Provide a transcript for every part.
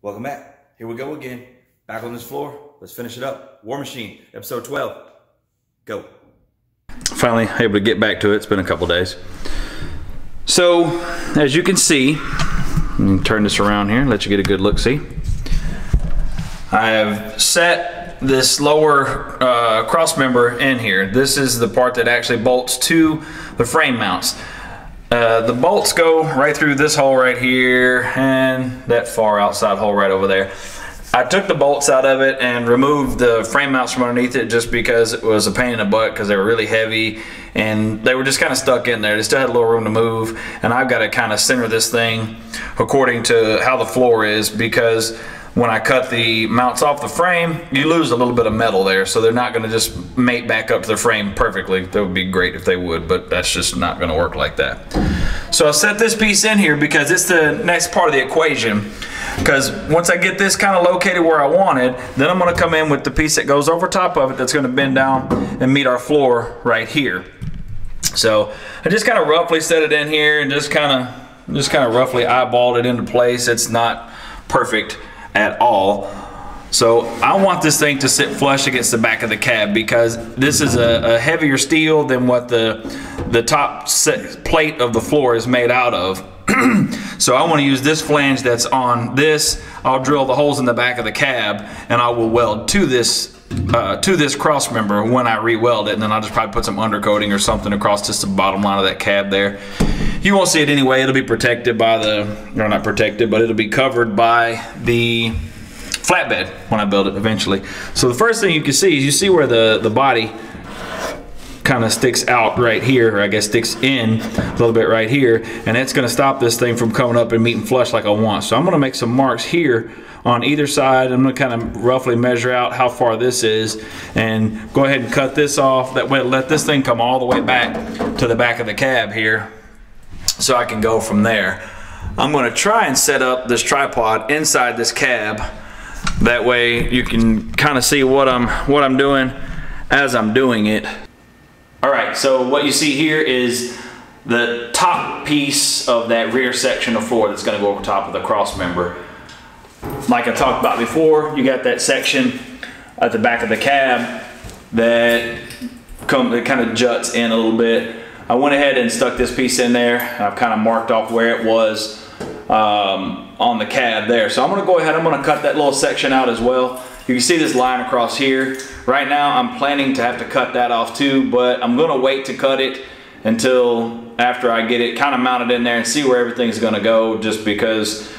Welcome back. Here we go again. Back on this floor. Let's finish it up. War Machine, episode 12. Go. Finally able to get back to it. It's been a couple days. So, as you can see, let me turn this around here, let you get a good look. See, I have set this lower cross member in here. This is the part that actually bolts to the frame mounts. The bolts go right through this hole right here and that far outside hole right over there. I took the bolts out of it and removed the frame mounts from underneath it just because it was a pain in the butt, because they were really heavy and they were just kind of stuck in there. They still had a little room to move, and I've got to kind of center this thing according to how the floor is, because when I cut the mounts off the frame, you lose a little bit of metal there, so they're not going to just mate back up to the frame perfectly. That would be great if they would, but that's just not going to work like that. So I set this piece in here because it's the next part of the equation. Because once I get this kind of located where I wanted, then I'm going to come in with the piece that goes over top of it that's going to bend down and meet our floor right here. So I just kind of roughly set it in here and just kind of roughly eyeballed it into place. It's not perfect at all. So I want this thing to sit flush against the back of the cab, because this is a heavier steel than what the top plate of the floor is made out of. So I want to use this flange that's on this. I'll drill the holes in the back of the cab and I will weld to this cross member when I re-weld it, and then I'll just probably put some undercoating or something across just the bottom line of that cab there. You won't see it anyway. It'll be protected by or not protected, but it'll be covered by the flatbed when I build it eventually. So the first thing you can see is you see where the body kind of sticks out right here, or I guess sticks in a little bit right here, and it's going to stop this thing from coming up and meeting flush like I want. So I'm going to make some marks here on either side. I'm going to kind of roughly measure out how far this is and go ahead and cut this off. That way let this thing come all the way back to the back of the cab here, so I can go from there. I'm going to try and set up this tripod inside this cab. That way you can kind of see what I'm doing as I'm doing it. Alright, so what you see here is the top piece of that rear section of floor that's going to go over top of the cross member. Like I talked about before, you got that section at the back of the cab that kind of juts in a little bit. I went ahead and stuck this piece in there. I've kind of marked off where it was on the cab there. So I'm going to go ahead, I'm going to cut that little section out as well. You can see this line across here. Right now I'm planning to have to cut that off too, but I'm going to wait to cut it until after I get it kind of mounted in there and see where everything's going to go, just because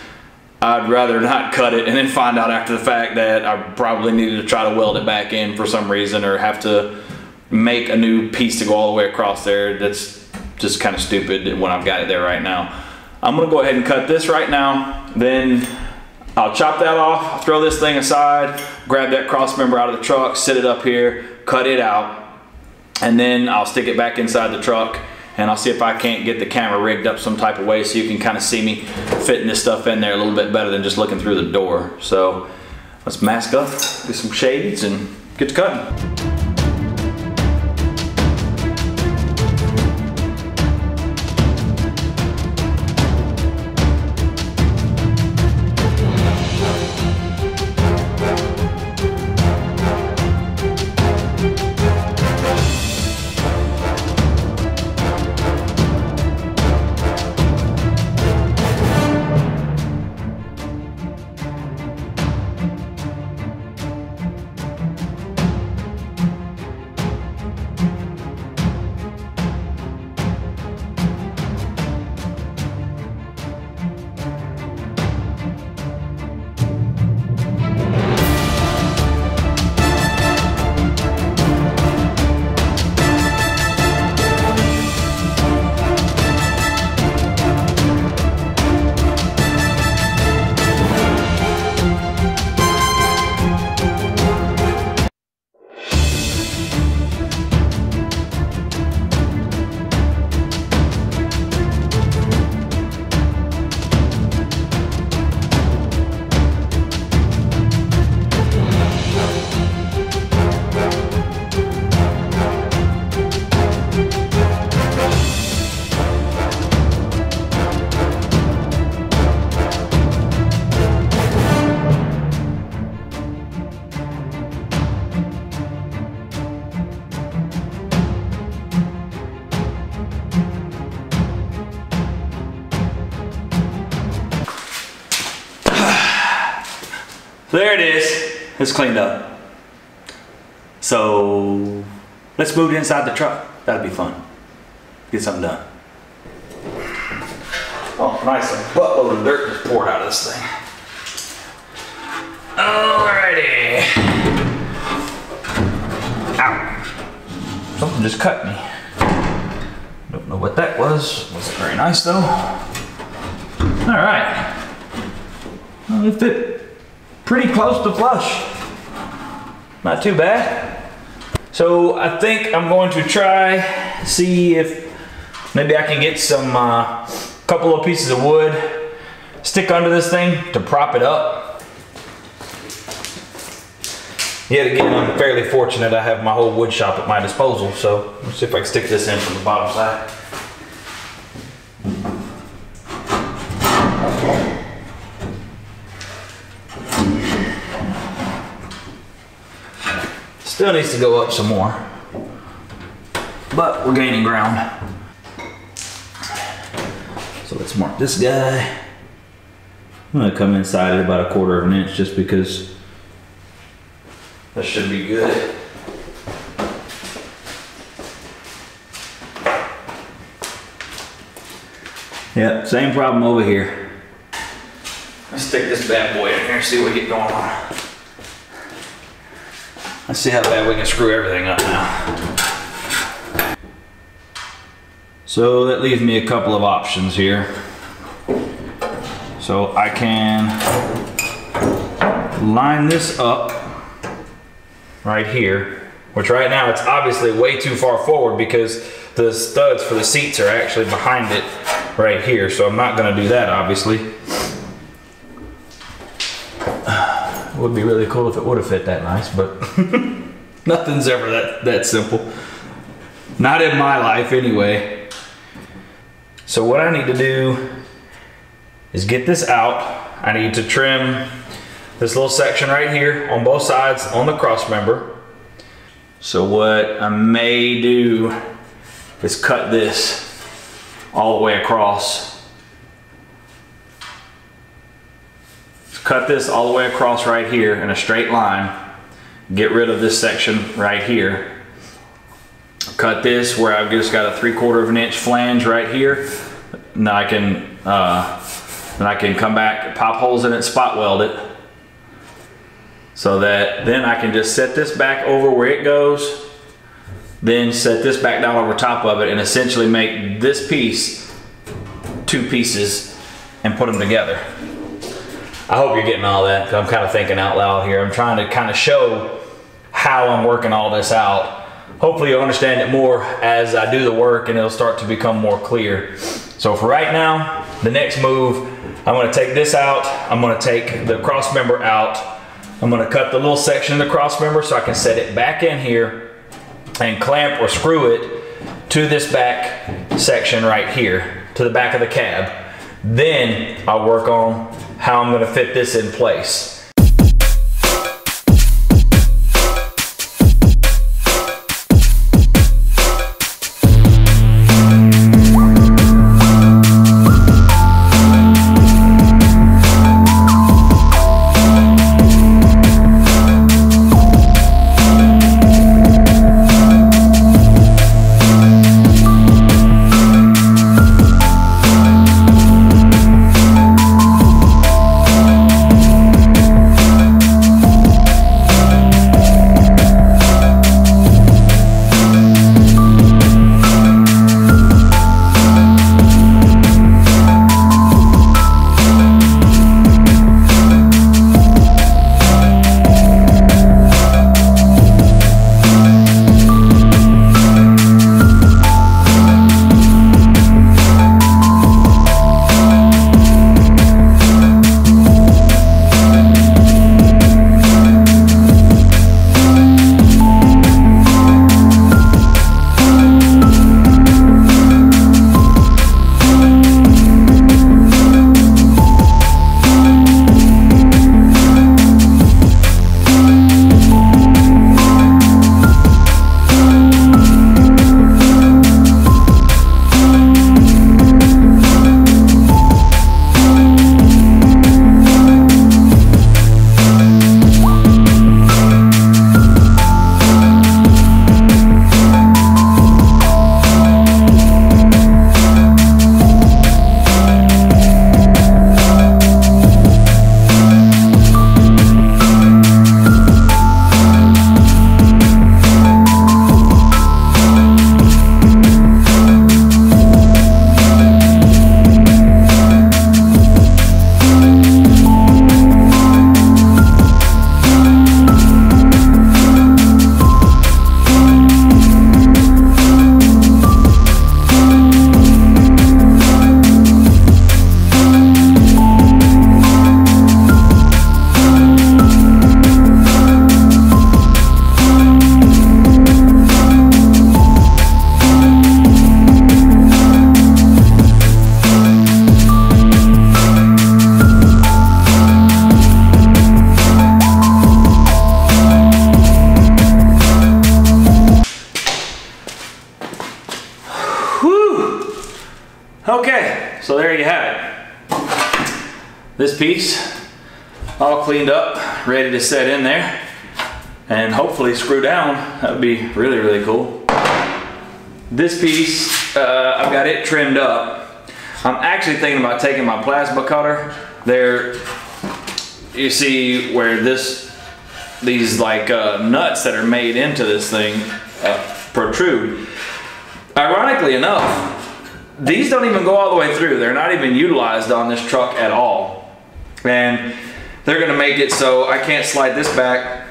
I'd rather not cut it and then find out after the fact that I probably needed to try to weld it back in for some reason, or have to make a new piece to go all the way across there. That's just kind of stupid when I've got it there right now. I'm going to go ahead and cut this right now, then I'll chop that off, throw this thing aside, grab that cross member out of the truck, sit it up here, cut it out, and then I'll stick it back inside the truck, and I'll see if I can't get the camera rigged up some type of way so you can kind of see me fitting this stuff in there a little bit better than just looking through the door. So let's mask up, get some shades, and get to cutting. there it is. It's cleaned up. So let's move it inside the truck. That'd be fun. Get something done. Oh, nice. A buttload of dirt just poured out of this thing. Alrighty. Ow. Something just cut me. Don't know what that was. Wasn't very nice though. Alright. Well, it fit pretty close to flush. Not too bad. So I think I'm going to try, see if maybe I can get some couple of pieces of wood, stick under this thing to prop it up. Yet again, I'm fairly fortunate I have my whole wood shop at my disposal, so let's see if I can stick this in from the bottom side. Still needs to go up some more, but we're gaining ground. So let's mark this guy. I'm gonna come inside at about 1/4 of an inch just because that should be good. Yep, same problem over here. Let's stick this bad boy in here and see what we get going on. Let's see how bad we can screw everything up now. So that leaves me a couple of options here. So I can line this up right here, which right now it's obviously way too far forward because the studs for the seats are actually behind it right here. So I'm not gonna do that, obviously. It would be really cool if it would have fit that nice, but nothing's ever that simple. Not in my life anyway. So what I need to do is get this out. I need to trim this little section right here on both sides on the cross member. So what I may do is cut this all the way across. Cut this all the way across right here in a straight line. Get rid of this section right here. Cut this where I've just got a 3/4 of an inch flange right here. Now I can come back, pop holes in it, spot weld it. So that then I can just set this back over where it goes, then set this back down over top of it and essentially make this piece 2 pieces and put them together. I hope you're getting all that, because I'm kind of thinking out loud here. I'm trying to kind of show how I'm working all this out. Hopefully you'll understand it more as I do the work and it'll start to become more clear. So for right now, the next move, I'm going to take this out. I'm going to take the cross member out. I'm going to cut the little section of the cross member so I can set it back in here and clamp or screw it to this back section right here, to the back of the cab. Then I'll work on how I'm going to fit this in place. so there you have it. This piece all cleaned up, ready to set in there and hopefully screw down. That would be really, really cool. This piece, I've got it trimmed up. I'm actually thinking about taking my plasma cutter. There, you see where these like nuts that are made into this thing protrude. Ironically enough, these don't even go all the way through. They're not even utilized on this truck at all. And they're gonna make it so I can't slide this back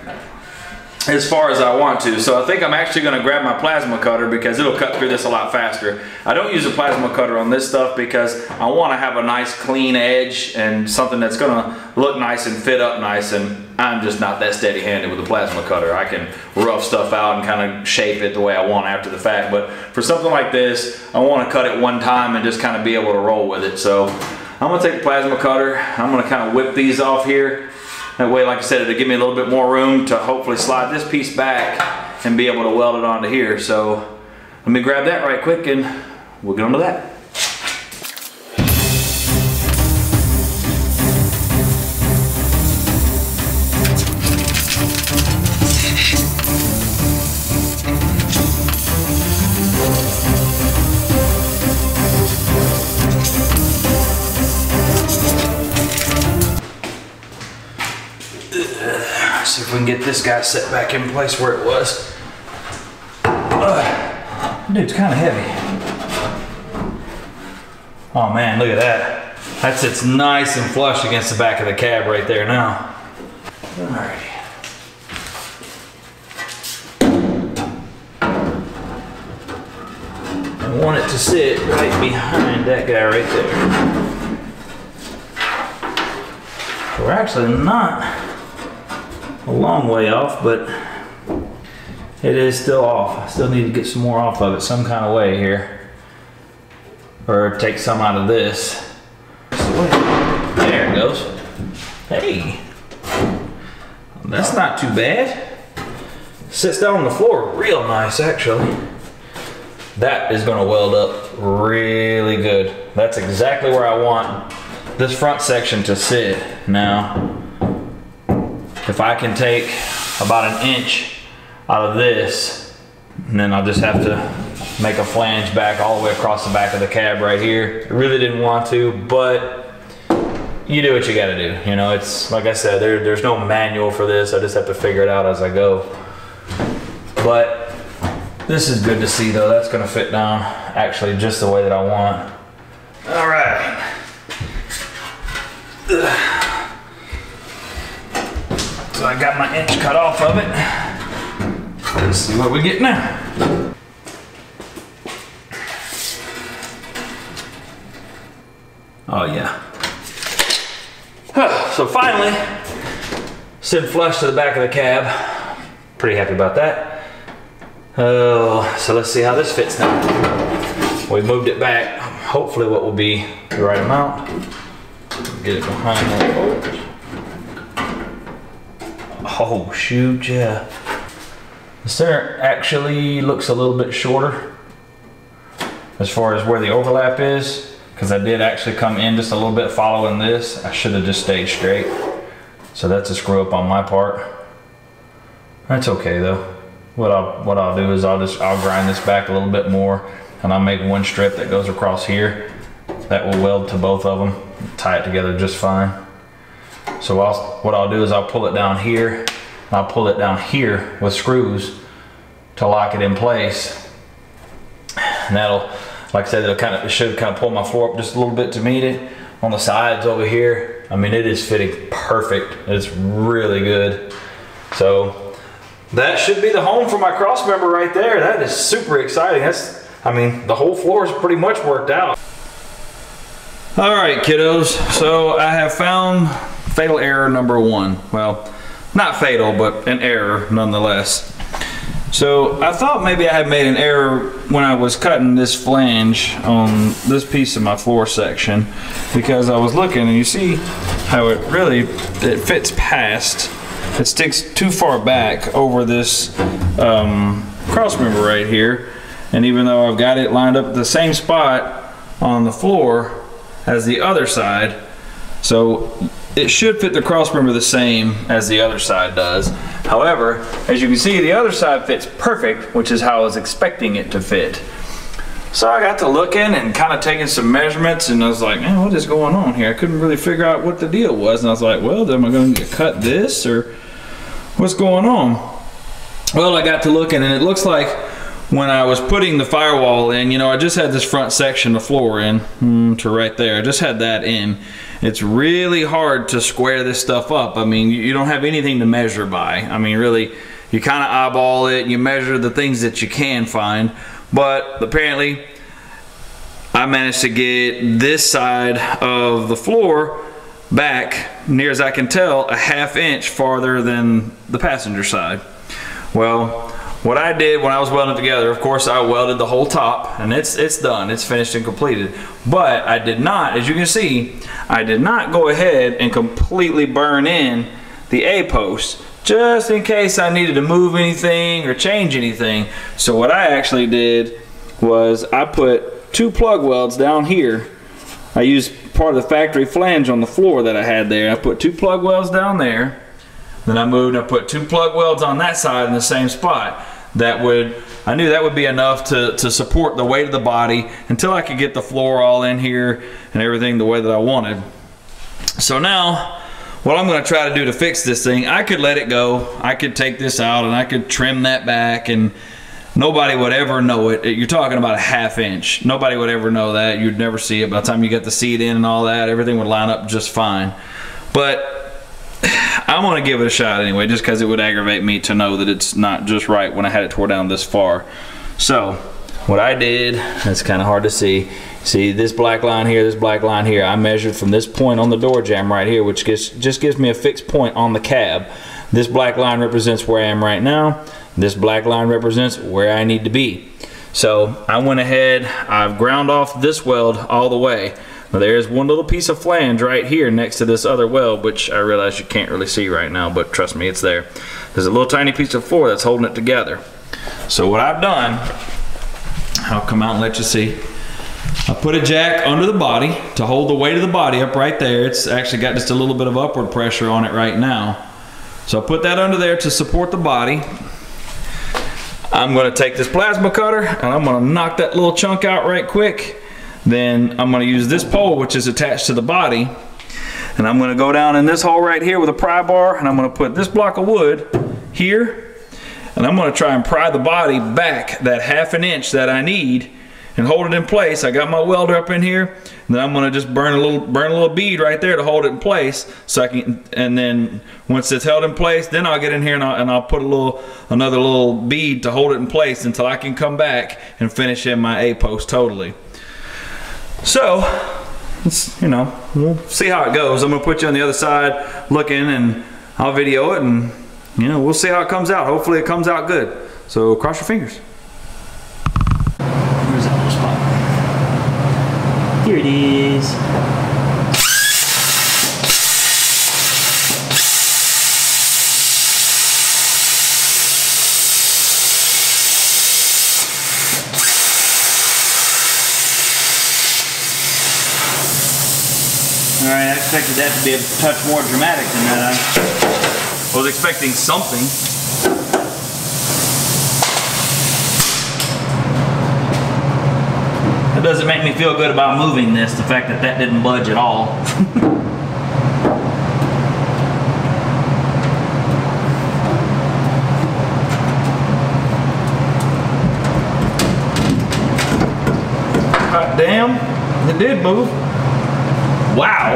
as far as I want to. So I think I'm actually gonna grab my plasma cutter because it'll cut through this a lot faster. I don't use a plasma cutter on this stuff because I wanna have a nice clean edge and something that's gonna look nice and fit up nice, and I'm just not that steady handed with a plasma cutter. I can rough stuff out and kind of shape it the way I want after the fact, but for something like this, I wanna cut it one time and just kind of be able to roll with it. So I'm gonna take the plasma cutter, I'm gonna kind of whip these off here. That way, like I said, it'll give me a little bit more room to hopefully slide this piece back and be able to weld it onto here. So let me grab that right quick and we'll get on to that. See if we can get this guy set back in place where it was. Dude's kind of heavy. Oh man, look at that. That sits nice and flush against the back of the cab right there now. Alrighty. I want it to sit right behind that guy right there. We're actually not a long way off, but it is still off. I still need to get some more off of it some kind of way here, or take some out of this. There it goes. Hey, that's not too bad. Sits down on the floor real nice actually. That is going to weld up really good. That's exactly where I want this front section to sit. Now if I can take about 1 inch out of this, and then I'll just have to make a flange back all the way across the back of the cab right here. I really didn't want to, but you do what you gotta do. You know, it's like I said, there's no manual for this. I just have to figure it out as I go. But this is good to see though. That's gonna fit down actually just the way that I want. All right. So I got my inch cut off of it. Let's see what we get now. Oh yeah. So finally, sit flush to the back of the cab. Pretty happy about that. Oh, so let's see how this fits now. We moved it back. Hopefully what will be the right amount. Get it behind that. Oh shoot, yeah. The center actually looks a little bit shorter as far as where the overlap is, because I did actually come in just a little bit following this. I should have just stayed straight. So that's a screw up on my part. That's okay though. What I'll do is I'll grind this back a little bit more, and I'll make one strip that goes across here that will weld to both of them, tie it together just fine. So what I'll do is I'll pull it down here, and I'll pull it down here with screws to lock it in place. And that'll, like I said, it should kind of pull my floor up just a little bit to meet it. On the sides over here, I mean, it is fitting perfect. It's really good. So that should be the home for my cross member right there. That is super exciting. I mean, the whole floor is pretty much worked out. All right, kiddos. So I have found fatal error number 1. Well, not fatal, but an error nonetheless. So I thought maybe I had made an error when I was cutting this flange on this piece of my floor section, because I was looking and you see how it fits past, it sticks too far back over this cross member right here. And even though I've got it lined up at the same spot on the floor, as the other side. So it should fit the cross member the same as the other side does. However, as you can see, the other side fits perfect, which is how I was expecting it to fit. So I got to looking and kind of taking some measurements, and I was like, man, what is going on here? I couldn't really figure out what the deal was. And I was like, well, am I going to cut this, or what's going on? Well, I got to looking, and it looks like when I was putting the firewall in, you know, I just had this front section of floor in to right there. I just had that in. It's really hard to square this stuff up. I mean, you don't have anything to measure by. I mean, really, you kind of eyeball it, you measure the things that you can find. But apparently, I managed to get this side of the floor back, near as I can tell, a ½ inch farther than the passenger side. Well, what I did when I was welding it together, of course, I welded the whole top, and it's done, it's finished and completed. But I did not, as you can see, I did not go ahead and completely burn in the A-post, just in case I needed to move anything or change anything. So what I actually did was I put 2 plug welds down here. I used part of the factory flange on the floor that I had there. I put 2 plug welds down there. Then I moved and I put 2 plug welds on that side in the same spot. I knew that would be enough to support the weight of the body until I could get the floor all in here and everything the way that I wanted. So now, what I'm going to try to do to fix this thing, I could let it go. I could take this out and I could trim that back, and nobody would ever know it. You're talking about a ½ inch. Nobody would ever know that. You'd never see it. By the time you got the seat in and all that, everything would line up just fine. But I'm going to give it a shot anyway, just because it would aggravate me to know that it's not just right when I had it tore down this far. So what I did, it's kind of hard to see. See this black line here, this black line here. I measured from this point on the door jamb right here, which just gives me a fixed point on the cab. This black line represents where I am right now. This black line represents where I need to be. So I went ahead, I've ground off this weld all the way. Now there's one little piece of flange right here next to this other weld, which I realize you can't really see right now, but trust me, it's there. There's a little tiny piece of floor that's holding it together. So what I've done, I'll come out and let you see. I put a jack under the body to hold the weight of the body up right there. It's actually got just a little bit of upward pressure on it right now. So I put that under there to support the body. I'm going to take this plasma cutter and I'm going to knock that little chunk out right quick. Then I'm going to use this pole, which is attached to the body, and I'm going to go down in this hole right here with a pry bar, and I'm going to put this block of wood here, and I'm going to try and pry the body back that ½ inch that I need and hold it in place. I got my welder up in here, and then I'm going to just burn a little bead right there to hold it in place, so I can. And then once it's held in place, then I'll get in here and I'll put another little bead to hold it in place until I can come back and finish in my A-post totally. So, you know, we'll see how it goes. I'm going to put you on the other side looking, and I'll video it, and, you know, we'll see how it comes out. Hopefully it comes out good. So cross your fingers. Where's that little spot? Here it is. Alright, I expected that to be a touch more dramatic than that. I was expecting something. That doesn't make me feel good about moving this, the fact that that didn't budge at all. Hot damn, it did move. Wow.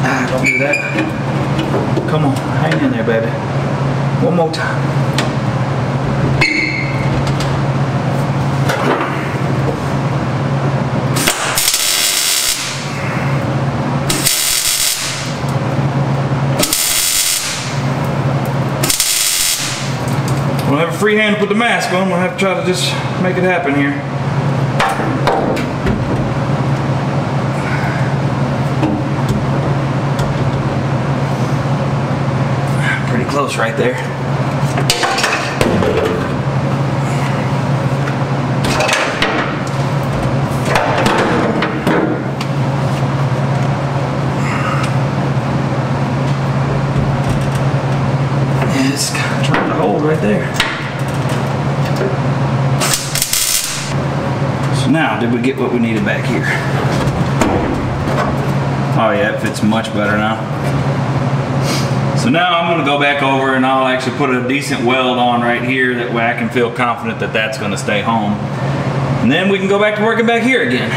Ah, don't do that. Come on, hang in there, baby. One more time. I don't have a free hand to put the mask on. I'm gonna have to try to just make it happen here. Pretty close right there. did we get what we needed back here? Oh yeah, it fits much better now. So now I'm gonna go back over and I'll actually put a decent weld on right here. That way I can feel confident that that's gonna stay home. And then we can go back to working back here again.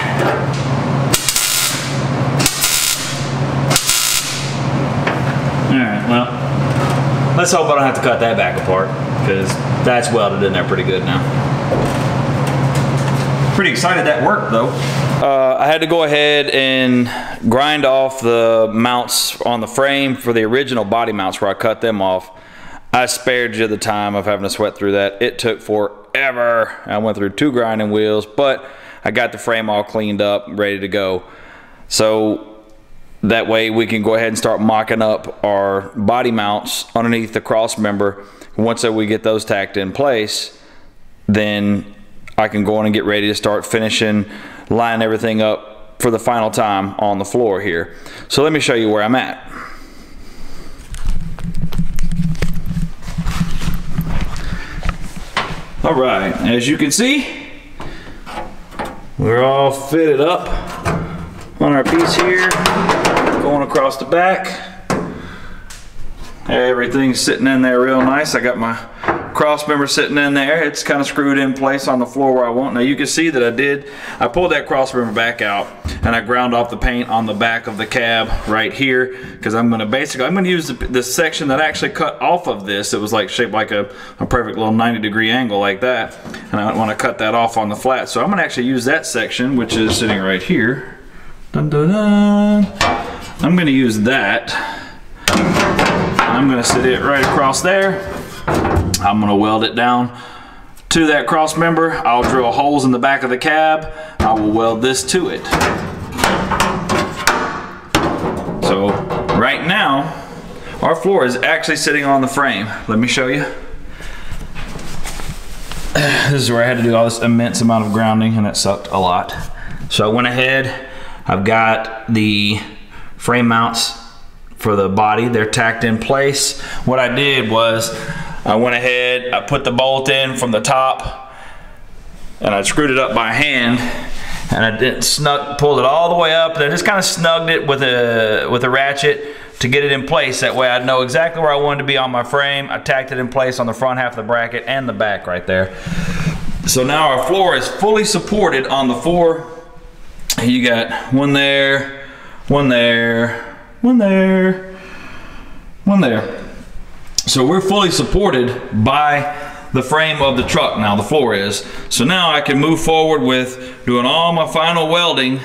All right, well, let's hope I don't have to cut that back apart because that's welded in there pretty good now. Pretty excited that worked though. I had to go ahead and grind off the mounts on the frame for the original body mounts where I cut them off. I spared you the time of having to sweat through that. It took forever. I went through 2 grinding wheels, but I got the frame all cleaned up, ready to go. So that way we can go ahead and start mocking up our body mounts underneath the cross member. Once we get those tacked in place, then I can go on and get ready to start finishing, line everything up for the final time on the floor here. So let me show you where I'm at. All right, as you can see, we're all fitted up on our piece here, going across the back. Everything's sitting in there real nice. I got my cross member sitting in there. It's kind of screwed in place on the floor where I want. Now you can see that I pulled that cross member back out and I ground off the paint on the back of the cab right here, because I'm gonna use this section that I actually cut off of this. It was like shaped like a perfect little 90-degree angle like that, and I want to cut that off on the flat. So I'm gonna actually use that section, which is sitting right here. Dun, dun, dun. I'm gonna use that. I'm gonna sit it right across there. I'm gonna weld it down to that cross member. I'll drill holes in the back of the cab. I will weld this to it. So right now, our floor is actually sitting on the frame. Let me show you. This is where I had to do all this immense amount of grounding, and it sucked a lot. So I went ahead, I've got the frame mounts for the body. They're tacked in place. What I did was I went ahead, I put the bolt in from the top, and I screwed it up by hand, and I pulled it all the way up, and I just kind of snugged it with a ratchet to get it in place. That way I'd know exactly where I wanted to be on my frame. I tacked it in place on the front half of the bracket and the back right there. So now our floor is fully supported on the floor. You got one there, one there, one there, one there. So we're fully supported by the frame of the truck now, the floor is. So now I can move forward with doing all my final welding.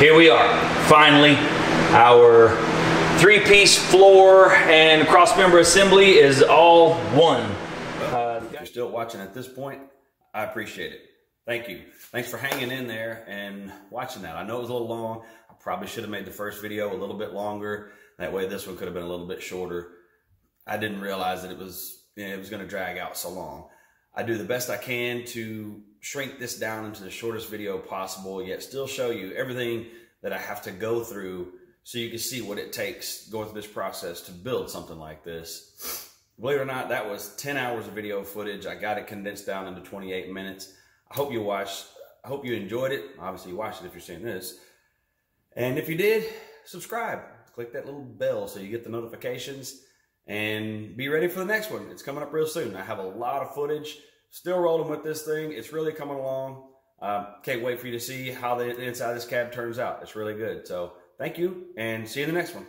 here we are, finally. Our 3-piece floor and cross member assembly is all one. If you're still watching at this point, I appreciate it. Thank you. Thanks for hanging in there and watching that. I know it was a little long. I probably should have made the first video a little bit longer. That way this one could have been a little bit shorter. I didn't realize that it was going to drag out so long. I do the best I can to shrink this down into the shortest video possible, yet still show you everything that I have to go through so you can see what it takes going through this process to build something like this. Believe it or not, that was 10 hours of video footage. I got it condensed down into 28 minutes. I hope you watched. I hope you enjoyed it. Obviously, you watched it if you're seeing this. And if you did, subscribe. Click that little bell so you get the notifications. And be ready for the next one. It's coming up real soon. I have a lot of footage. Still rolling with this thing. It's really coming along. Can't wait for you to see how the inside of this cab turns out. It's really good. So thank you, and see you in the next one.